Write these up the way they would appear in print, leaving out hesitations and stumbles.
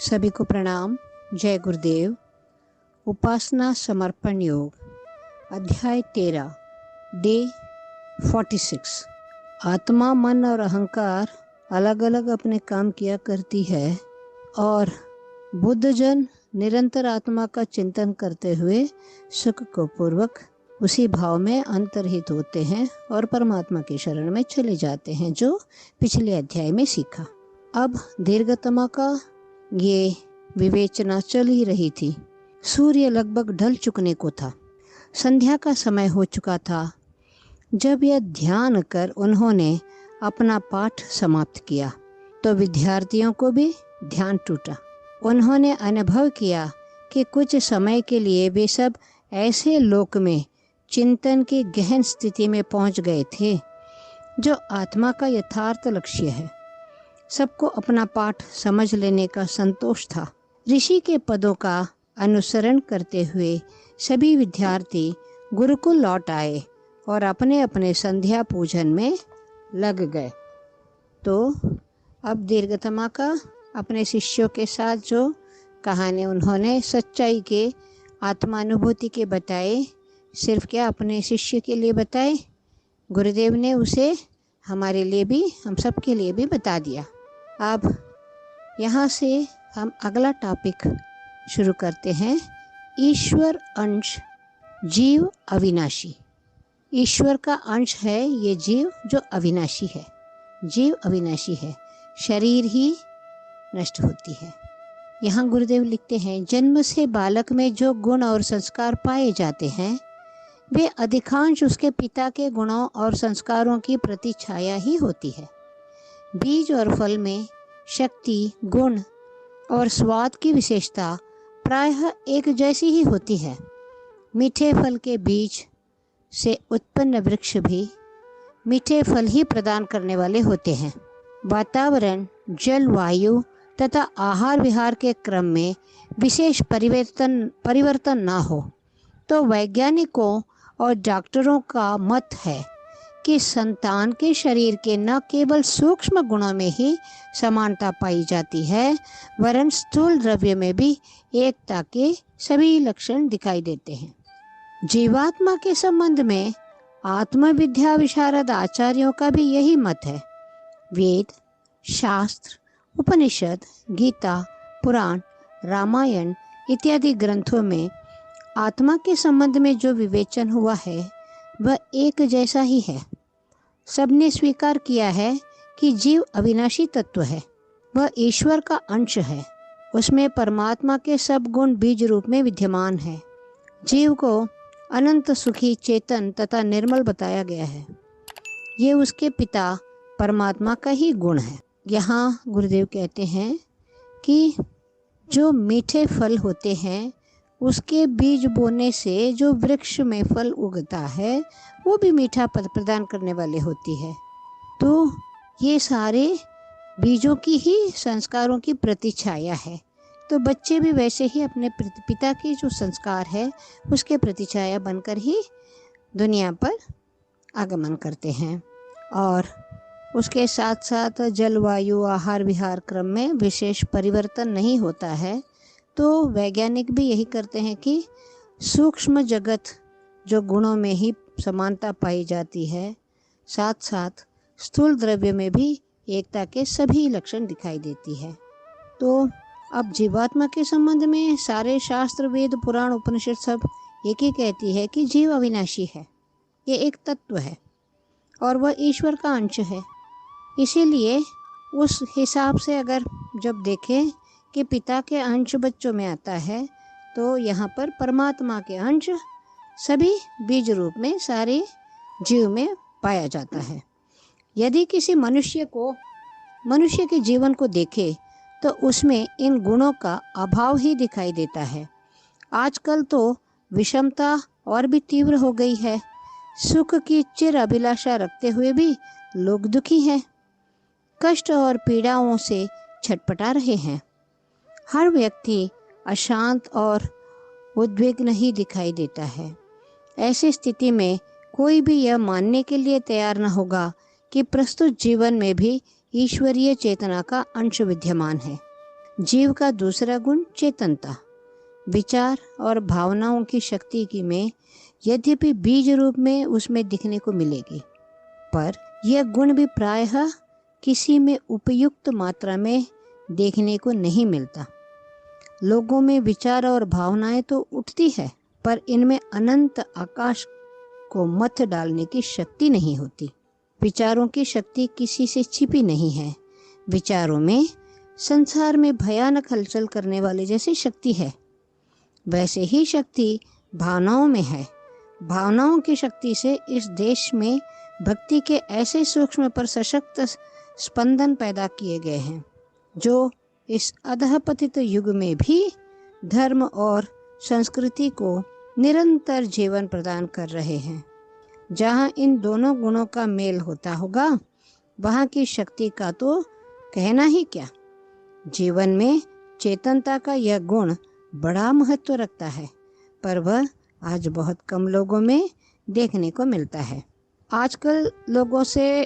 सभी को प्रणाम। जय गुरुदेव। उपासना समर्पण योग, अध्याय 13, डे 46। आत्मा, मन और अहंकार अलग अलग अपने काम किया करती है और बुद्धजन निरंतर आत्मा का चिंतन करते हुए सुख को पूर्वक उसी भाव में अंतर्हित होते हैं और परमात्मा की शरण में चले जाते हैं, जो पिछले अध्याय में सीखा। अब दीर्घतमा का ये विवेचना चल ही रही थी। सूर्य लगभग ढल चुकने को था। संध्या का समय हो चुका था जब यह ध्यान कर उन्होंने अपना पाठ समाप्त किया तो विद्यार्थियों को भी ध्यान टूटा। उन्होंने अनुभव किया कि कुछ समय के लिए वे सब ऐसे लोक में चिंतन की गहन स्थिति में पहुंच गए थे जो आत्मा का यथार्थ लक्ष्य है। सबको अपना पाठ समझ लेने का संतोष था। ऋषि के पदों का अनुसरण करते हुए सभी विद्यार्थी गुरुकुल लौट आए और अपने अपने संध्या पूजन में लग गए। तो अब दीर्घतमा का अपने शिष्यों के साथ जो कहानी उन्होंने सच्चाई के आत्मानुभूति के बताए, सिर्फ क्या अपने शिष्य के लिए बताए, गुरुदेव ने उसे हमारे लिए भी, हम सब के लिए भी बता दिया। अब यहाँ से हम अगला टॉपिक शुरू करते हैं। ईश्वर अंश, जीव अविनाशी। ईश्वर का अंश है ये जीव जो अविनाशी है। जीव अविनाशी है, शरीर ही नष्ट होती है। यहाँ गुरुदेव लिखते हैं, जन्म से बालक में जो गुण और संस्कार पाए जाते हैं वे अधिकांश उसके पिता के गुणों और संस्कारों की प्रतिछाया ही होती है। बीज और फल में शक्ति, गुण और स्वाद की विशेषता प्रायः एक जैसी ही होती है। मीठे फल के बीज से उत्पन्न वृक्ष भी मीठे फल ही प्रदान करने वाले होते हैं। वातावरण, जलवायु तथा आहार विहार के क्रम में विशेष परिवर्तन ना हो तो वैज्ञानिकों और डॉक्टरों का मत है कि संतान के शरीर के न केवल सूक्ष्म गुणों में ही समानता पाई जाती है, वरन स्थूल द्रव्य में भी एकता के सभी लक्षण दिखाई देते हैं। जीवात्मा के संबंध में आत्मविद्या विशारद आचार्यों का भी यही मत है। वेद, शास्त्र, उपनिषद, गीता, पुराण, रामायण इत्यादि ग्रंथों में आत्मा के संबंध में जो विवेचन हुआ है वह एक जैसा ही है। सबने स्वीकार किया है कि जीव अविनाशी तत्व है, वह ईश्वर का अंश है। उसमें परमात्मा के सब गुण बीज रूप में विद्यमान है। जीव को अनंत सुखी, चेतन तथा निर्मल बताया गया है। ये उसके पिता परमात्मा का ही गुण है। यहाँ गुरुदेव कहते हैं कि जो मीठे फल होते हैं उसके बीज बोने से जो वृक्ष में फल उगता है वो भी मीठा पद प्रदान करने वाले होती है। तो ये सारे बीजों की ही संस्कारों की प्रतिछाया है। तो बच्चे भी वैसे ही अपने पिता के जो संस्कार है उसके प्रतिछाया बनकर ही दुनिया पर आगमन करते हैं। और उसके साथ साथ जलवायु, आहार विहार क्रम में विशेष परिवर्तन नहीं होता है। तो वैज्ञानिक भी यही करते हैं कि सूक्ष्म जगत जो गुणों में ही समानता पाई जाती है, साथ साथ स्थूल द्रव्य में भी एकता के सभी लक्षण दिखाई देती है। तो अब जीवात्मा के संबंध में सारे शास्त्र, वेद, पुराण, उपनिषद सब एक ही कहती है कि जीव अविनाशी है, ये एक तत्व है और वह ईश्वर का अंश है। इसीलिए उस हिसाब से अगर जब देखें कि पिता के अंश बच्चों में आता है तो यहाँ पर परमात्मा के अंश सभी बीज रूप में सारे जीव में पाया जाता है। यदि किसी मनुष्य के जीवन को देखे तो उसमें इन गुणों का अभाव ही दिखाई देता है। आजकल तो विषमता और भी तीव्र हो गई है। सुख की चिर अभिलाषा रखते हुए भी लोग दुखी हैं, कष्ट और पीड़ाओं से छटपटा रहे हैं। हर व्यक्ति अशांत और उद्विग्न ही दिखाई देता है। ऐसी स्थिति में कोई भी यह मानने के लिए तैयार न होगा कि प्रस्तुत जीवन में भी ईश्वरीय चेतना का अंश विद्यमान है। जीव का दूसरा गुण चेतनता, विचार और भावनाओं की शक्ति की में यद्यपि बीज रूप में उसमें दिखने को मिलेगी, पर यह गुण भी प्रायः किसी में उपयुक्त मात्रा में देखने को नहीं मिलता। लोगों में विचार और भावनाएं तो उठती है, पर इनमें अनंत आकाश को मत डालने की शक्ति नहीं होती। विचारों की शक्ति किसी से छिपी नहीं है। विचारों में संसार में भयानक हलचल करने वाली जैसी शक्ति है, वैसे ही शक्ति भावनाओं में है। भावनाओं की शक्ति से इस देश में भक्ति के ऐसे सूक्ष्म पर सशक्त स्पंदन पैदा किए गए हैं, जो इस अधःपतित युग में भी धर्म और संस्कृति को निरंतर जीवन प्रदान कर रहे हैं। जहाँ इन दोनों गुणों का मेल होता होगा, वहाँ की शक्ति का तो कहना ही क्या। जीवन में चेतनता का यह गुण बड़ा महत्व रखता है, पर वह आज बहुत कम लोगों में देखने को मिलता है। आजकल लोगों से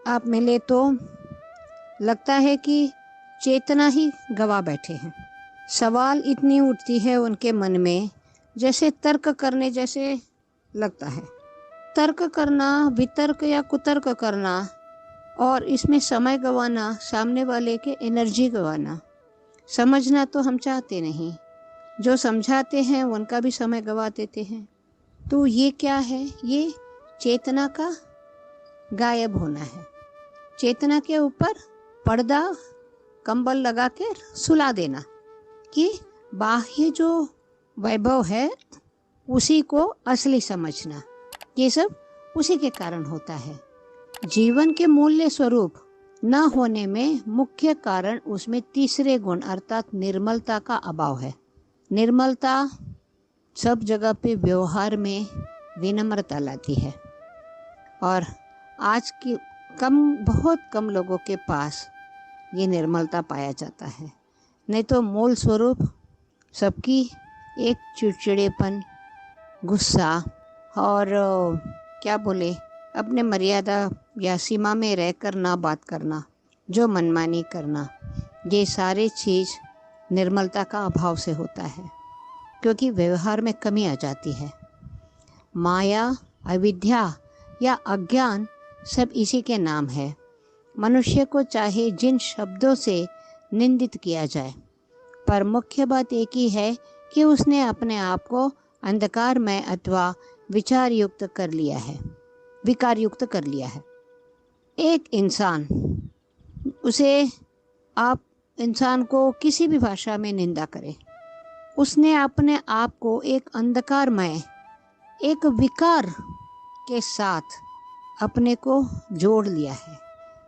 आप मिले तो लगता है कि चेतना ही गवा बैठे हैं। सवाल इतनी उठती है उनके मन में, जैसे तर्क करने जैसे लगता है। तर्क करना, वितर्क या कुतर्क करना और इसमें समय गंवाना, सामने वाले के एनर्जी गंवाना। समझना तो हम चाहते नहीं, जो समझाते हैं उनका भी समय गंवा देते हैं। तो ये क्या है? ये चेतना का गायब होना है। चेतना के ऊपर पर्दा, कंबल लगा के सुला देना कि बाह्य जो वैभव है उसी को असली समझना। ये सब उसी के कारण होता है। जीवन के मूल्य स्वरूप न होने में मुख्य कारण उसमें तीसरे गुण अर्थात निर्मलता का अभाव है। निर्मलता सब जगह पे व्यवहार में विनम्रता लाती है, और आज की बहुत कम लोगों के पास ये निर्मलता पाया जाता है। नहीं तो मूल स्वरूप सबकी एक चिड़चिड़ेपन, गुस्सा और क्या बोले, अपने मर्यादा या सीमा में रहकर ना बात करना, जो मनमानी करना, ये सारे चीज़ निर्मलता का अभाव से होता है, क्योंकि व्यवहार में कमी आ जाती है। माया, अविद्या या अज्ञान सब इसी के नाम है। मनुष्य को चाहे जिन शब्दों से निंदित किया जाए, पर मुख्य बात एक ही है कि उसने अपने आप को अंधकारमय अथवा विचारयुक्त कर लिया है, विकारयुक्त कर लिया है। एक इंसान, उसे आप इंसान को किसी भी भाषा में निंदा करें, उसने अपने आप को एक अंधकारमय, एक विकार के साथ अपने को जोड़ लिया है।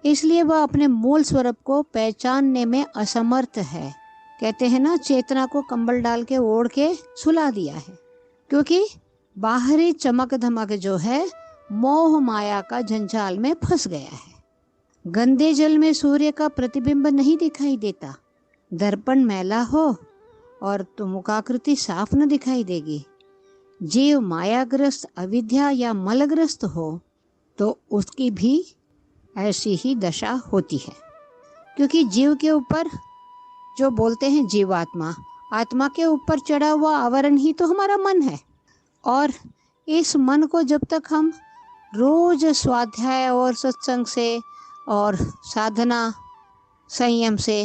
इसलिए वह अपने मूल स्वरूप को पहचानने में असमर्थ है। कहते हैं ना, चेतना को कंबल डाल के ओढ़ के सुला दिया है, क्योंकि बाहरी चमक धमक जो है मोह माया का जंजाल में फंस गया है। गंदे जल में सूर्य का प्रतिबिंब नहीं दिखाई देता। दर्पण मैला हो और तो मुखाकृति साफ न दिखाई देगी। जीव मायाग्रस्त, अविद्या या मलग्रस्त हो तो उसकी भी ऐसी ही दशा होती है, क्योंकि जीव के ऊपर जो बोलते हैं जीवात्मा, आत्मा के ऊपर चढ़ा हुआ आवरण ही तो हमारा मन है। और इस मन को जब तक हम रोज स्वाध्याय और सत्संग से और साधना संयम से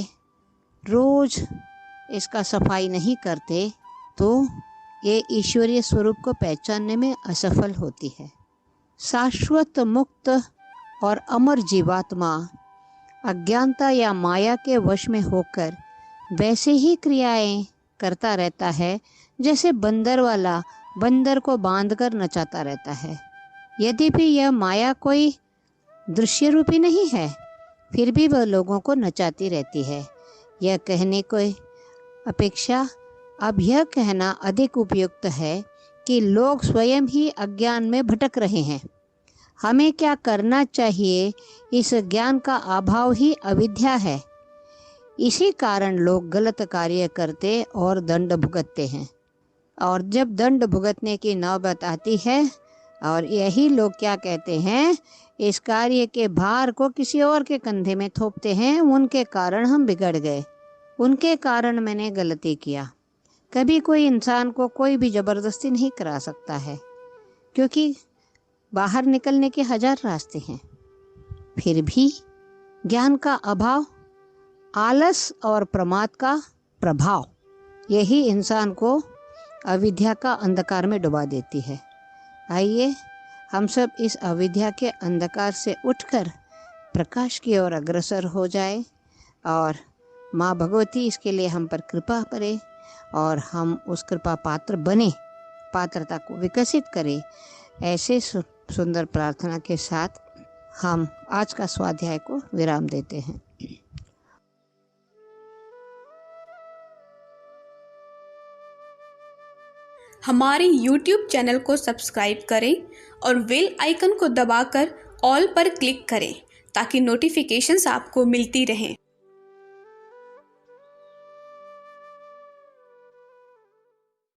रोज इसका सफाई नहीं करते, तो ये ईश्वरीय स्वरूप को पहचानने में असफल होती है। शाश्वत मुक्त और अमर जीवात्मा अज्ञानता या माया के वश में होकर वैसे ही क्रियाएं करता रहता है जैसे बंदर वाला बंदर को बांधकर नचाता रहता है। यद्यपि यह माया कोई दृश्य रूपी नहीं है, फिर भी वह लोगों को नचाती रहती है। यह कहने को अपेक्षा अब यह कहना अधिक उपयुक्त है कि लोग स्वयं ही अज्ञान में भटक रहे हैं। हमें क्या करना चाहिए? इस ज्ञान का अभाव ही अविद्या है। इसी कारण लोग गलत कार्य करते और दंड भुगतते हैं, और जब दंड भुगतने की नौबत आती है और यही लोग क्या कहते हैं, इस कार्य के भार को किसी और के कंधे में थोपते हैं, उनके कारण हम बिगड़ गए। उनके कारण मैंने गलती किया। कभी कोई इंसान को कोई भी ज़बरदस्ती नहीं करा सकता है, क्योंकि बाहर निकलने के 1000 रास्ते हैं। फिर भी ज्ञान का अभाव, आलस और प्रमाद का प्रभाव, यही इंसान को अविद्या का अंधकार में डुबा देती है। आइए हम सब इस अविद्या के अंधकार से उठकर प्रकाश की ओर अग्रसर हो जाए और माँ भगवती इसके लिए हम पर कृपा करे और हम उस कृपा पात्र बने, पात्रता को विकसित करें। ऐसे सुंदर प्रार्थना के साथ हम आज का स्वाध्याय को विराम देते हैं। हमारे YouTube चैनल को सब्सक्राइब करें और बेल आइकन को दबाकर ऑल पर क्लिक करें ताकि नोटिफिकेशंस आपको मिलती रहें।